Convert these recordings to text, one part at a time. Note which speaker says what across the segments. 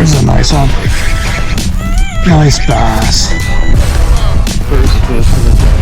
Speaker 1: There's a nice one. Nice bass.
Speaker 2: First fish of the day.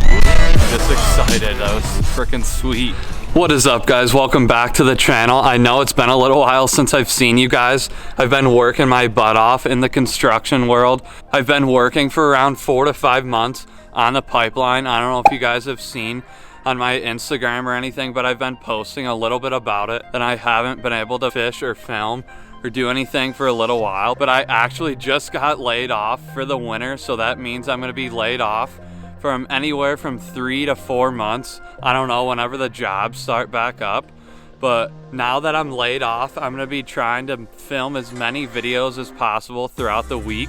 Speaker 2: I'm just excited. That was freaking sweet. What is up, guys? Welcome back to the channel. I know it's been a little while since I've seen you guys. I've been working my butt off in the construction world. I've been working for around 4 to 5 months on the pipeline. I don't know if you guys have seen on my Instagram or anything, but I've been posting a little bit about it, and I haven't been able to fish or film or do anything for a little while. But I actually just got laid off for the winter, so that means I'm gonna be laid off from anywhere from 3 to 4 months. I don't know, whenever the jobs start back up. But now that I'm laid off, I'm gonna be trying to film as many videos as possible throughout the week.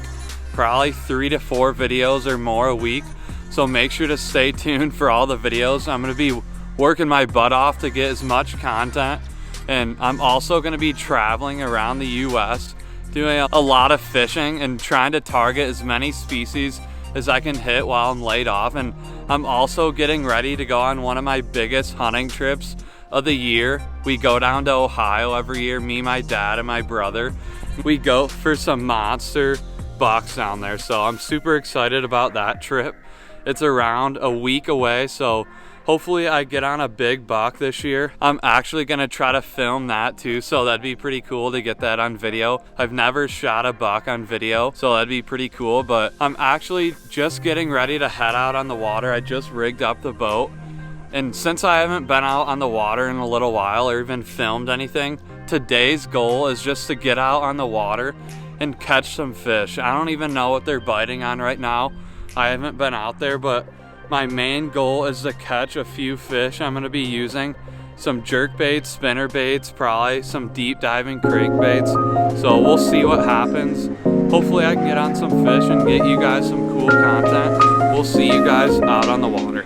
Speaker 2: Probably 3 to 4 videos or more a week. So make sure to stay tuned for all the videos. I'm gonna be working my butt off to get as much content. And I'm also gonna be traveling around the US, doing a lot of fishing and trying to target as many species as I can hit while I'm laid off. And I'm also getting ready to go on one of my biggest hunting trips of the year. We go down to Ohio every year, me, my dad, and my brother. We go for some monster bucks down there, so I'm super excited about that trip. It's around a week away, so hopefully I get on a big buck this year. I'm actually gonna try to film that too, so that'd be pretty cool to get that on video. I've never shot a buck on video, so that'd be pretty cool. But I'm actually just getting ready to head out on the water. I just rigged up the boat, and since I haven't been out on the water in a little while or even filmed anything, today's goal is just to get out on the water and catch some fish. I don't even know what they're biting on right now. I haven't been out there, but my main goal is to catch a few fish. I'm gonna be using some jerk baits, spinner baits, probably some deep diving crankbaits. So we'll see what happens. Hopefully I can get on some fish and get you guys some cool content. We'll see you guys out on the water.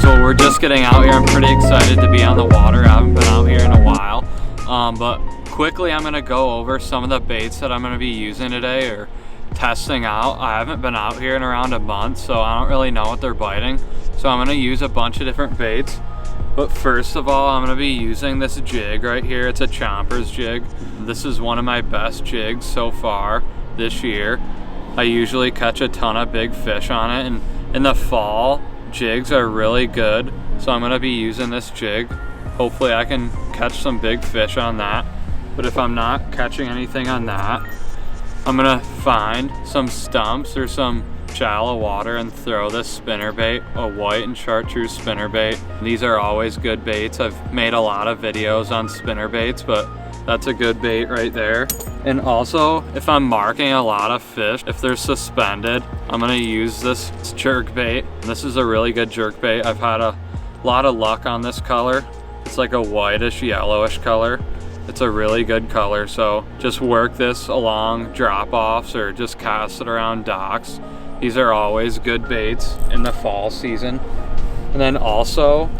Speaker 2: Well, we're just getting out here. I'm pretty excited to be on the water. I haven't been out here in a while. But quickly I'm gonna go over some of the baits that I'm gonna be using today or testing out. I haven't been out here in around a month, so I don't really know what they're biting. So I'm gonna use a bunch of different baits. But first of all, I'm gonna be using this jig right here. It's a Chomper's jig. This is one of my best jigs so far this year. I usually catch a ton of big fish on it, and in the fall, jigs are really good, so I'm gonna be using this jig. Hopefully I can catch some big fish on that. But if I'm not catching anything on that, I'm gonna find some stumps or some shallow water and throw this spinnerbait, a white and chartreuse spinnerbait. These are always good baits. I've made a lot of videos on spinnerbaits, but that's a good bait right there. And also, if I'm marking a lot of fish, if they're suspended, I'm gonna use this jerk bait. This is a really good jerk bait. I've had a lot of luck on this color. It's like a whitish yellowish color. It's a really good color, so just work this along drop-offs or just cast it around docks. These are always good baits in the fall season. And then also,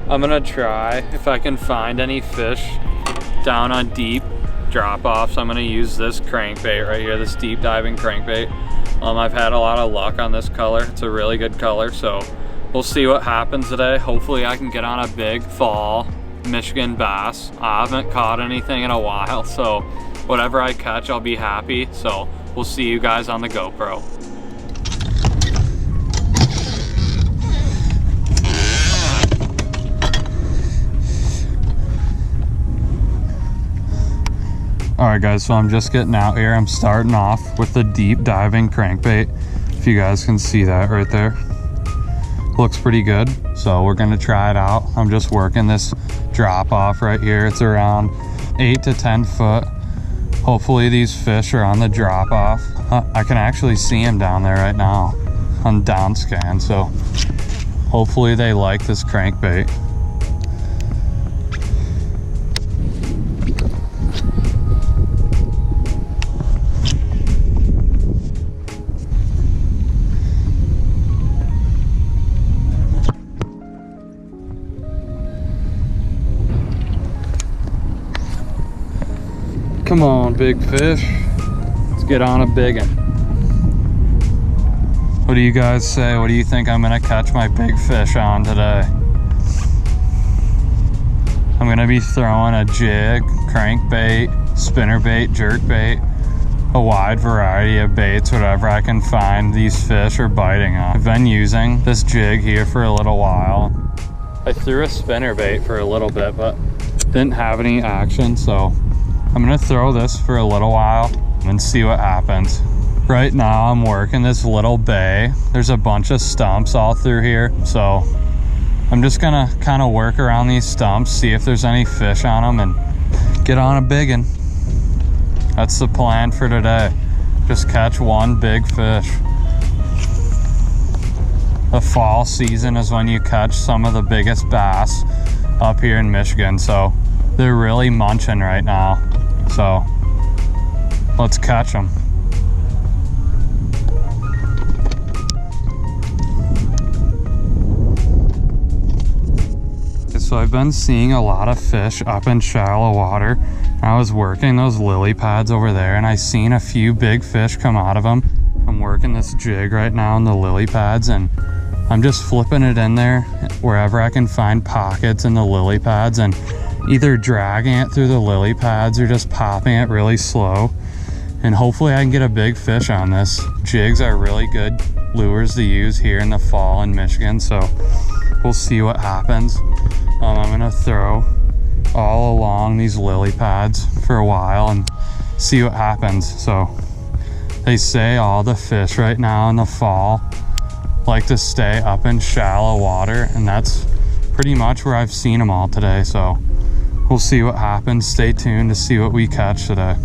Speaker 2: I'm gonna try if I can find any fish down on deep drop-offs. I'm gonna use this crankbait right here, this deep diving crankbait. I've had a lot of luck on this color. It's a really good color, so we'll see what happens today. Hopefully I can get on a big fall Michigan bass. I haven't caught anything in a while, so whatever I catch, I'll be happy. So we'll see you guys on the GoPro. Alright guys, so I'm just getting out here. I'm starting off with the deep diving crankbait. If you guys can see that right there. looks pretty good. So we're gonna try it out. I'm just working this drop off right here. It's around 8 to 10 foot. Hopefully these fish are on the drop off. I can actually see them down there right now on down scan. So hopefully they like this crankbait. Come on, big fish. Let's get on a big one. What do you guys say? What do you think I'm gonna catch my big fish on today? I'm gonna be throwing a jig, crankbait, spinnerbait, jerkbait, a wide variety of baits, whatever I can find these fish are biting on. I've been using this jig here for a little while. I threw a spinnerbait for a little bit, but didn't have any action, so I'm gonna throw this for a little while and see what happens. Right now I'm working this little bay. There's a bunch of stumps all through here, so I'm just gonna kind of work around these stumps, see if there's any fish on them, and get on a big one. That's the plan for today. Just catch one big fish. The fall season is when you catch some of the biggest bass up here in Michigan, so they're really munching right now. So let's catch them. So I've been seeing a lot of fish up in shallow water. I was working those lily pads over there and I seen a few big fish come out of them. I'm working this jig right now in the lily pads and I'm just flipping it in there wherever I can find pockets in the lily pads and either dragging it through the lily pads or just popping it really slow. And hopefully I can get a big fish on this. Jigs are really good lures to use here in the fall in Michigan, so we'll see what happens. I'm gonna throw all along these lily pads for a while and see what happens. So they say all the fish right now in the fall like to stay up in shallow water, and that's pretty much where I've seen them all today. So we'll see what happens. Stay tuned to see what we catch today.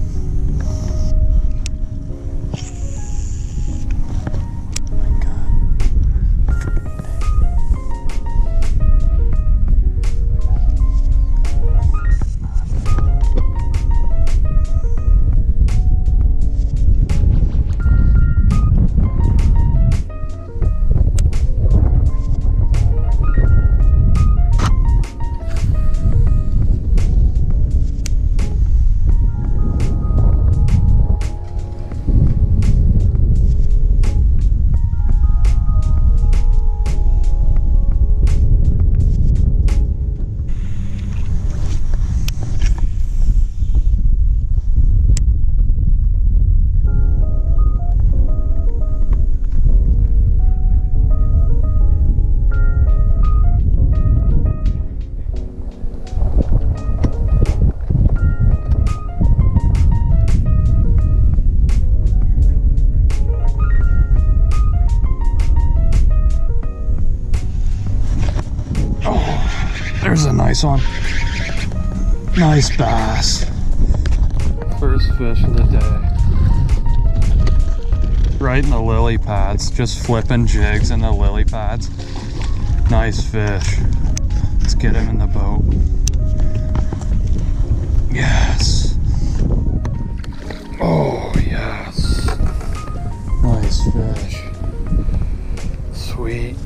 Speaker 2: There's a nice one. Nice bass. First fish of the day. Right in the lily pads. Just flipping jigs in the lily pads. Nice fish. Let's get him in the boat. Yes. Oh, yes. Nice fish. Sweet.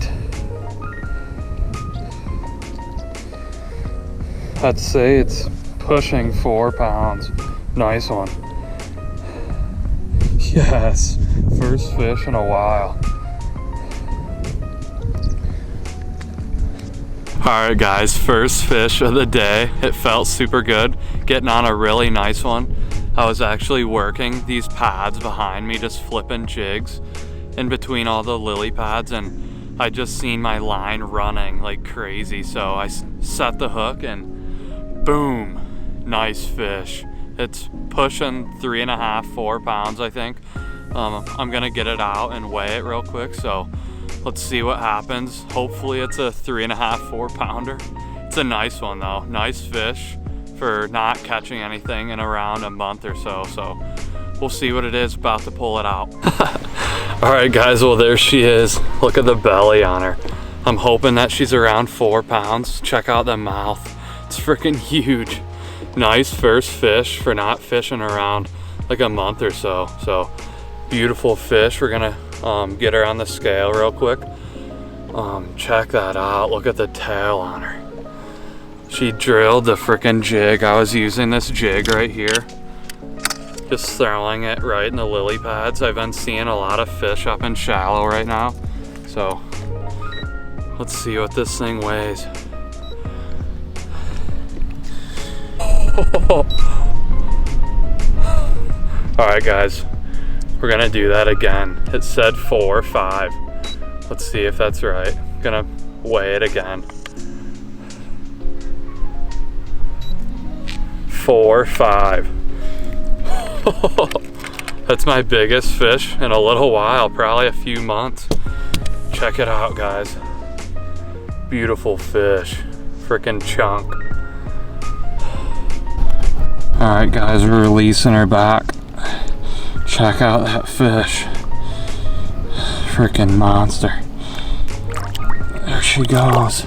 Speaker 2: I'd say it's pushing 4 pounds. Nice one. Yes, first fish in a while. Alright guys, first fish of the day. It felt super good, getting on a really nice one. I was actually working these pads behind me, just flipping jigs in between all the lily pads, and I just seen my line running like crazy, so I set the hook and boom, nice fish. It's pushing 3.5, 4 pounds, I think. I'm gonna get it out and weigh it real quick, so let's see what happens. Hopefully it's a 3.5, 4 pounder. It's a nice one though, nice fish for not catching anything in around a month or so. So we'll see what it is, about to pull it out. All right guys, well there she is. Look at the belly on her. I'm hoping that she's around 4 pounds. Check out the mouth, it's freaking huge. Nice first fish for not fishing around like a month or so. So beautiful fish. We're gonna get her on the scale real quick. Check that out, look at the tail on her. She drilled the freaking jig. I was using this jig right here, just throwing it right in the lily pads. I've been seeing a lot of fish up in shallow right now. So let's see what this thing weighs. All right guys, we're gonna do that again. It said 4 or 5. Let's see if that's right. Gonna weigh it again. 4, 5. That's my biggest fish in a little while, probably a few months. Check it out guys. Beautiful fish, freaking chunk. All right guys, we're releasing her back. Check out that fish. Freaking monster. There she goes.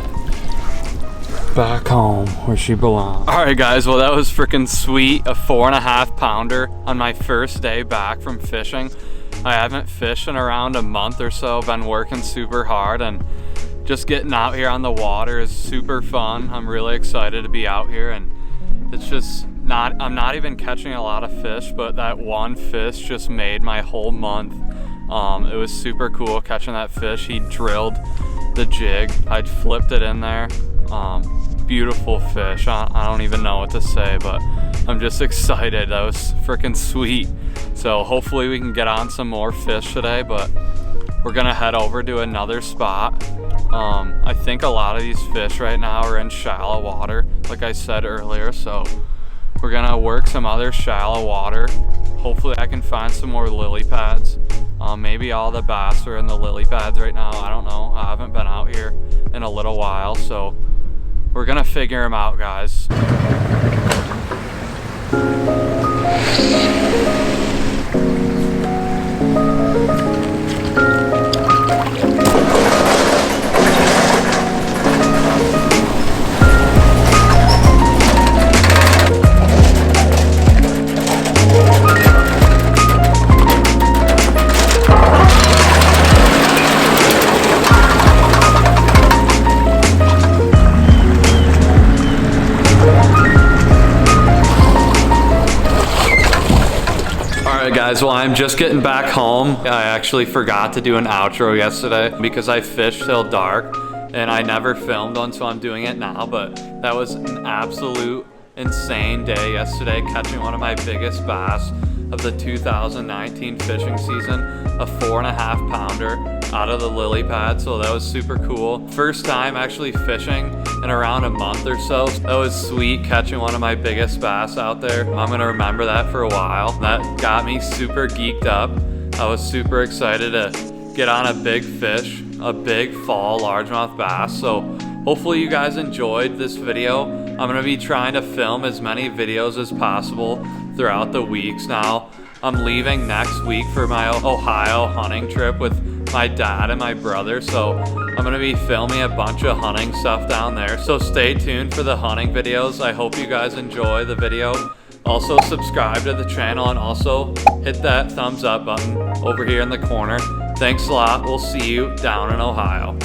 Speaker 2: Back home where she belongs. All right guys, well that was freaking sweet. A 4.5 pounder on my first day back from fishing. I haven't fished in around a month or so. Been working super hard, and just getting out here on the water is super fun. I'm really excited to be out here, and it's just I'm not even catching a lot of fish, but that one fish just made my whole month. It was super cool catching that fish. He drilled the jig. I'd flipped it in there. Beautiful fish. I don't even know what to say, but I'm just excited. That was freaking sweet. So hopefully we can get on some more fish today, but we're gonna head over to another spot. I think a lot of these fish right now are in shallow water, like I said earlier, so we're gonna work some other shallow water. Hopefully I can find some more lily pads. Maybe all the bass are in the lily pads right now. I don't know. I haven't been out here in a little while, so we're gonna figure them out, guys. Guys, well I'm just getting back home. I actually forgot to do an outro yesterday because I fished till dark and I never filmed one, so I'm doing it now. But that was an absolute insane day yesterday, catching one of my biggest bass of the 2019 fishing season, a 4.5 pounder out of the lily pad. So that was super cool. First time actually fishing in around a month or so. That was sweet, catching one of my biggest bass out there. I'm gonna remember that for a while. That got me super geeked up. I was super excited to get on a big fish, a big fall largemouth bass. So hopefully you guys enjoyed this video. I'm gonna be trying to film as many videos as possible throughout the weeks now. I'm leaving next week for my Ohio hunting trip with my dad and my brother, so I'm gonna be filming a bunch of hunting stuff down there. So stay tuned for the hunting videos. I hope you guys enjoy the video. Also subscribe to the channel and also hit that thumbs up button over here in the corner. Thanks a lot. We'll see you down in Ohio.